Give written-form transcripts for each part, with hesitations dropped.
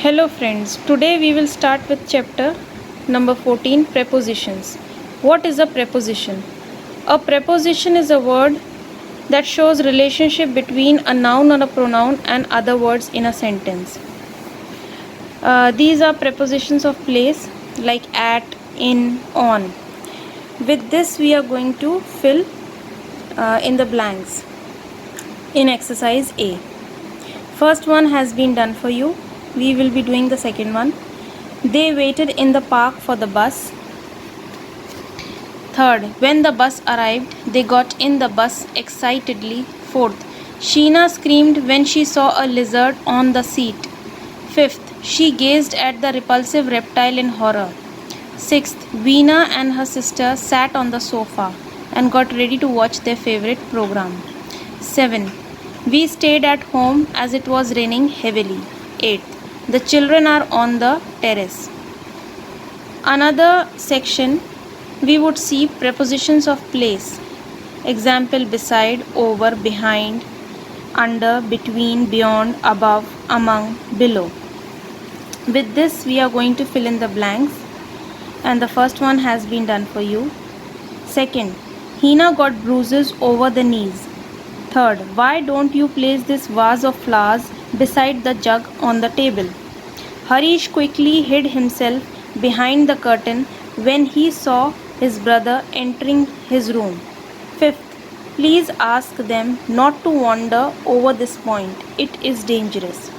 Hello friends, today we will start with chapter number 14, prepositions. What is a preposition? A preposition is a word that shows relationship between a noun or a pronoun and other words in a sentence. These are prepositions of place like at, in, on. With this we are going to fill in the blanks in exercise A. First one has been done for you. We will be doing the second one. They waited in the park for the bus. Third, when the bus arrived, they got in the bus excitedly. Fourth, Sheena screamed when she saw a lizard on the seat. Fifth, she gazed at the repulsive reptile in horror. Sixth, Veena and her sister sat on the sofa and got ready to watch their favorite program. 7. We stayed at home as it was raining heavily. 8. The children are on the terrace. Another section we would see prepositions of place. Example: beside, over, behind, under, between, beyond, above, among, below. With this we are going to fill in the blanks, and the first one has been done for you. Second, Hina got bruises over the knees. Third, why don't you place this vase of flowers beside the jug on the table? Harish quickly hid himself behind the curtain when he saw his brother entering his room. Fifth, please ask them not to wander over this point. It is dangerous.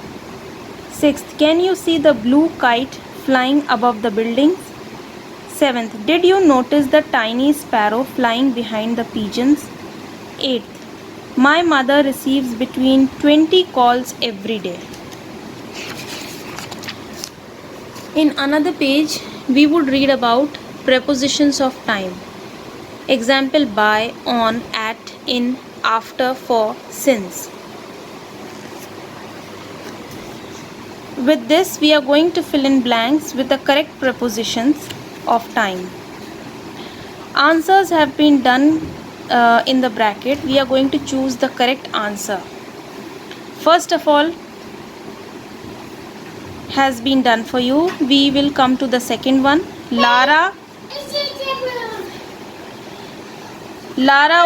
Sixth, can you see the blue kite flying above the buildings? Seventh, did you notice the tiny sparrow flying behind the pigeons? Eighth, my mother receives between 20 calls every day. In another page, we would read about prepositions of time. Example: by, on, at, in, after, for, since. With this, we are going to fill in blanks with the correct prepositions of time. Answers have been done in the bracket. We are going to choose the correct answer. First of all, has been done for you. We will come to the second one. Lara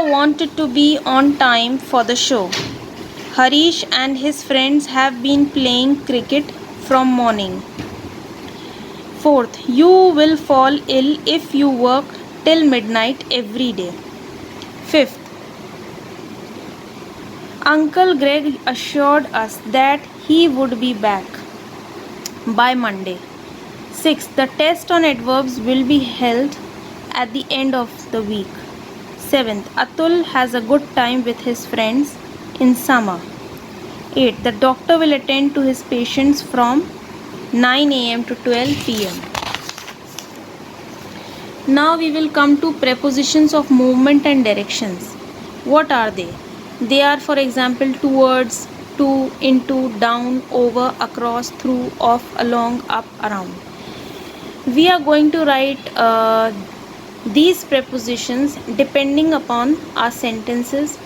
wanted to be on time for the show. Harish and his friends have been playing cricket from morning. Fourth, you will fall ill if you work till midnight every day. Fifth, Uncle Greg assured us that he would be back by Monday. Sixth, the test on adverbs will be held at the end of the week. Seventh, Atul has a good time with his friends in summer. Eighth, the doctor will attend to his patients from 9 a.m. to 12 p.m. Now we will come to prepositions of movement and directions. What are they? They are, for example, towards, to, into, down, over, across, through, off, along, up, around. We are going to write these prepositions depending upon our sentences.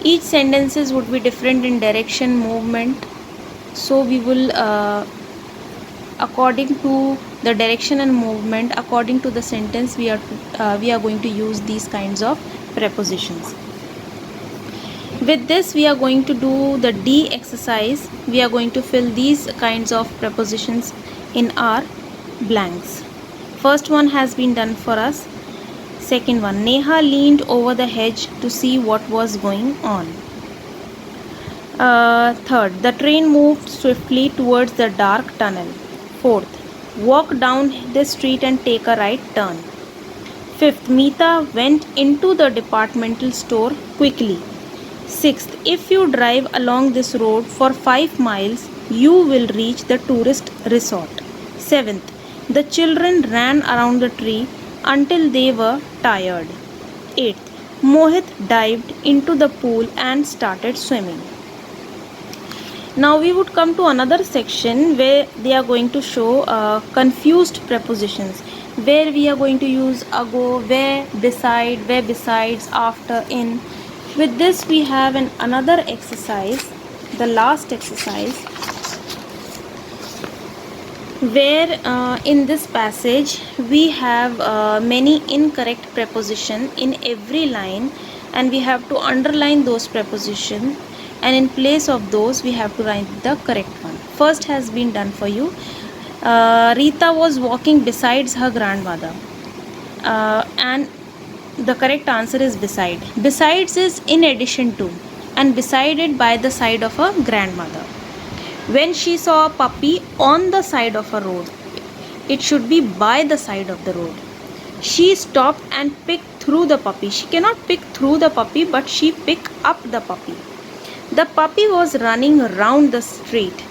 Each sentences would be different in direction, movement. So we will according to the direction and movement, according to the sentence, we are going to use these kinds of prepositions. With this, we are going to do the D exercise. We are going to fill these kinds of prepositions in our blanks. First one has been done for us. Second one, Neha leaned over the hedge to see what was going on. Third, the train moved swiftly towards the dark tunnel. Fourth, walk down the street and take a right turn. Fifth, Meeta went into the departmental store quickly. Sixth, if you drive along this road for 5 miles, you will reach the tourist resort. Seventh, the children ran around the tree until they were tired. Eighth, Mohit dived into the pool and started swimming. Now we would come to another section where they are going to show confused prepositions, where we are going to use ago, where, beside, where, besides, after, in. With this we have another exercise, the last exercise. where in this passage we have many incorrect preposition in every line, and we have to underline those preposition, and in place of those we have to write the correct one. First has been done for you. Rita was walking besides her grandmother, and the correct answer is beside. Besides is in addition to, and beside it by the side of her grandmother. When she saw a puppy on the side of a road, it should be by the side of the road. She stopped and picked through the puppy. She cannot pick through the puppy, but she picked up the puppy. The puppy was running round the street.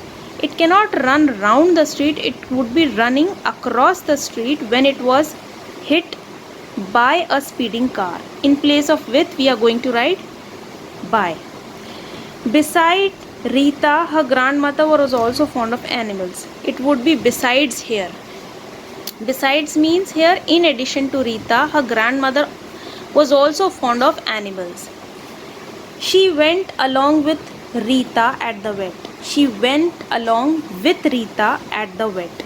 It cannot run round the street, it would be running across the street when it was hit by a speeding car. In place of with, we are going to write by. Beside Rita, her grandmother was also fond of animals. It would be besides here. Besides means here in addition to Rita, her grandmother was also fond of animals. She went along with Rita at the vet. She went along with Rita at the vet.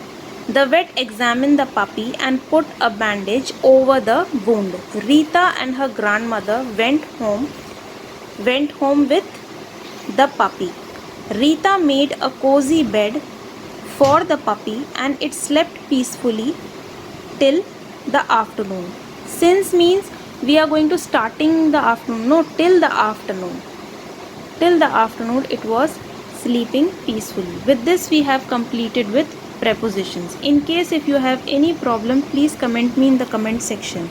The vet examined the puppy and put a bandage over the wound. Rita and her grandmother went home with the puppy. Rita made a cozy bed for the puppy and it slept peacefully till the afternoon. Since means we are going to starting the afternoon. No, till the afternoon. Till the afternoon it was sleeping peacefully. With this we have completed with prepositions. In case if you have any problem, please comment me in the comment section.